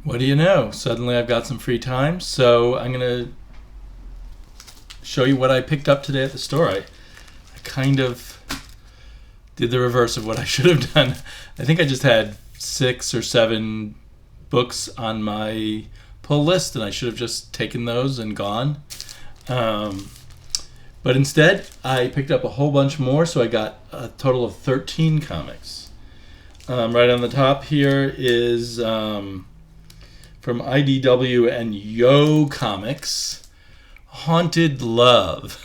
What do you know? Suddenly I've got some free time, so I'm going to show you what I picked up today at the store. I kind of did the reverse of what I should have done. I think I just had 6 or 7 books on my pull list, and I should have just taken those and gone. But instead, I picked up a whole bunch more, so I got a total of 13 comics. Right on the top here is from IDW and Yo Comics, Haunted Love.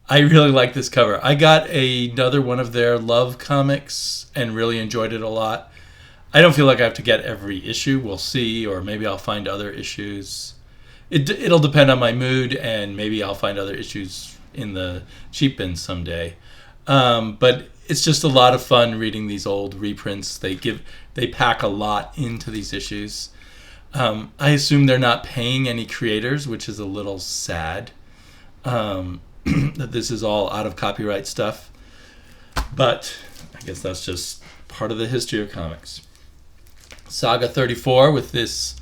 I really like this cover. I got another one of their Love comics and really enjoyed it a lot. I don't feel like I have to get every issue. We'll see, or maybe I'll find other issues. It'll depend on my mood, and maybe I'll find other issues in the cheap bin someday. But it's just a lot of fun reading these old reprints. They pack a lot into these issues. I assume they're not paying any creators, which is a little sad. That this is all out of copyright stuff. But I guess that's just part of the history of comics. Saga 34 with this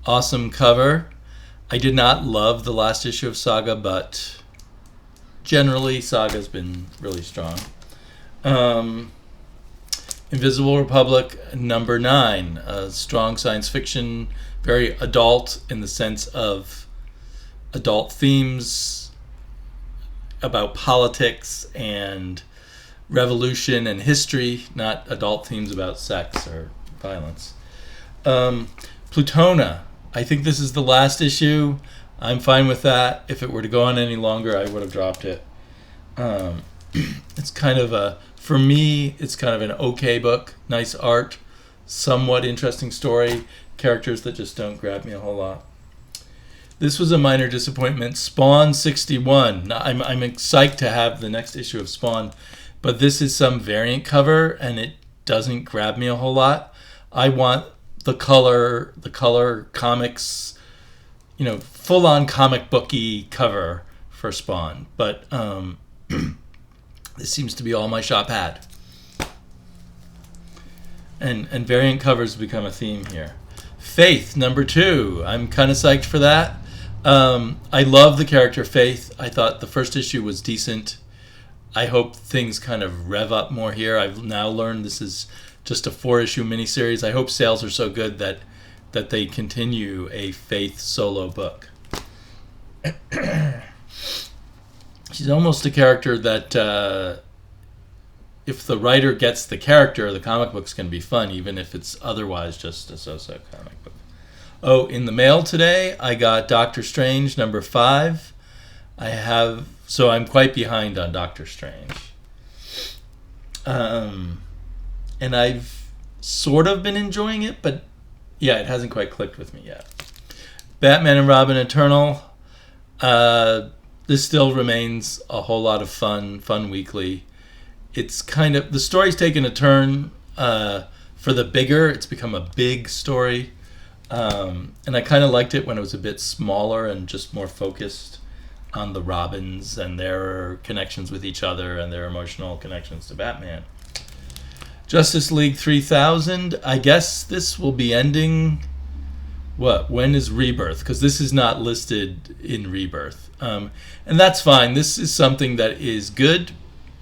awesome cover. I did not love the last issue of Saga, but generally Saga's been really strong. Invisible Republic number 9, a strong science fiction, very adult in the sense of adult themes about politics and revolution and history, not adult themes about sex or violence. Pluto Nuh. I think this is the last issue. I'm fine with that. If it were to go on any longer, I would have dropped it. It's kind of for me, it's kind of an okay book. Nice art, somewhat interesting story, characters that just don't grab me a whole lot. This was a minor disappointment. Spawn 61. Now, I'm psyched to have the next issue of Spawn, but this is some variant cover, and it doesn't grab me a whole lot. I want the color comics, full-on comic booky cover for Spawn. But this seems to be all my shop had. And variant covers become a theme here. Faith, number 2. I'm kind of psyched for that. I love the character Faith. I thought the first issue was decent. I hope things kind of rev up more here. I've now learned this is just a 4-issue miniseries. I hope sales are so good that they continue a Faith solo book. She's almost a character that if the writer gets the character, the comic book's going to be fun, even if it's otherwise just a so-so comic book. Oh, in the mail today, I got Doctor Strange number 5. So I'm quite behind on Doctor Strange. And I've sort of been enjoying it, but yeah, it hasn't quite clicked with me yet. Batman and Robin Eternal. This still remains a whole lot of fun weekly. It's kind of, the story's taken a turn for the bigger. It's become a big story. And I kind of liked it when it was a bit smaller and just more focused on the Robins and their connections with each other and their emotional connections to Batman. Justice League 3000, I guess this will be ending, when is Rebirth? Because this is not listed in Rebirth. And that's fine. This is something that is good,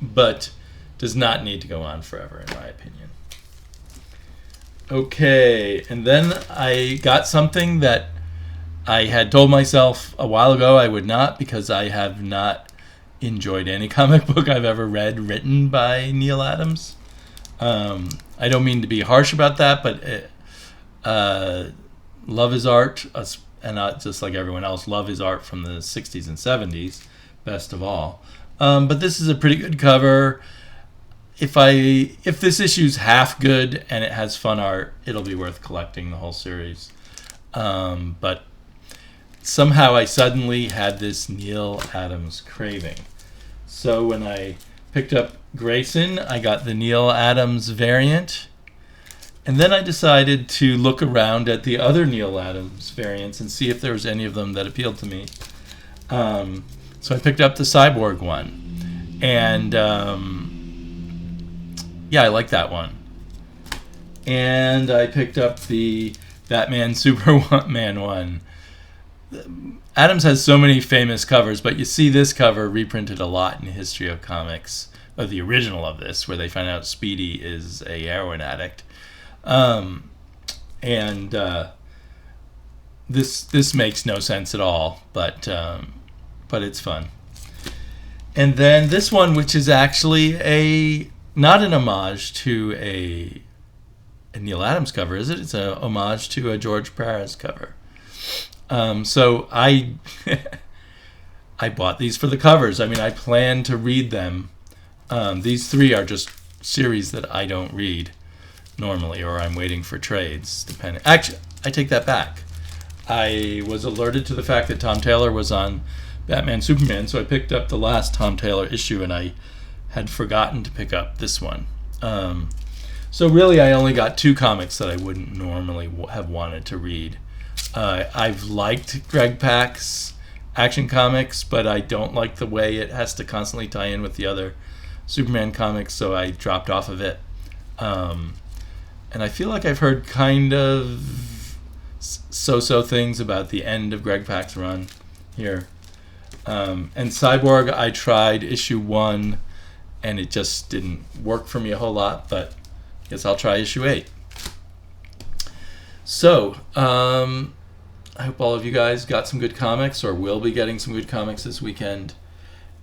but does not need to go on forever, in my opinion. Okay, and then I got something that I had told myself a while ago I would not, because I have not enjoyed any comic book I've ever read written by Neal Adams. I don't mean to be harsh about that, but love his art, and not just like everyone else, love his art from the 60s and 70s, best of all. But this is a pretty good cover. If this issue's half good and it has fun art, it'll be worth collecting the whole series. But somehow I suddenly had this Neal Adams craving. So when I picked up Grayson, I got the Neal Adams variant. And then I decided to look around at the other Neal Adams variants and see if there was any of them that appealed to me. So I picked up the Cyborg one. And yeah, I like that one. And I picked up the Batman Superman one. Adams has so many famous covers, but you see this cover reprinted a lot in History of Comics, of the original of this, where they find out Speedy is a heroin addict. This makes no sense at all, but it's fun. And then this one, which is actually not an homage to a Neal Adams cover, is it? It's a homage to a George Perez cover. So I I bought these for the covers. I mean, I plan to read them. These three are just series that I don't read normally, or I'm waiting for trades. Depending. Actually, I take that back. I was alerted to the fact that Tom Taylor was on Batman Superman, so I picked up the last Tom Taylor issue, and I had forgotten to pick up this one. So really, I only got 2 comics that I wouldn't normally have wanted to read. I've liked Greg Pak's Action Comics, but I don't like the way it has to constantly tie in with the other Superman comics, so I dropped off of it. And I feel like I've heard kind of so-so things about the end of Greg Pak's run here. And Cyborg, I tried issue 1, and it just didn't work for me a whole lot, but I guess I'll try issue 8. So, I hope all of you guys got some good comics, or will be getting some good comics this weekend.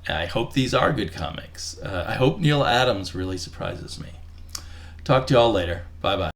I hope these are good comics. I hope Neal Adams really surprises me. Talk to y'all later. Bye-bye.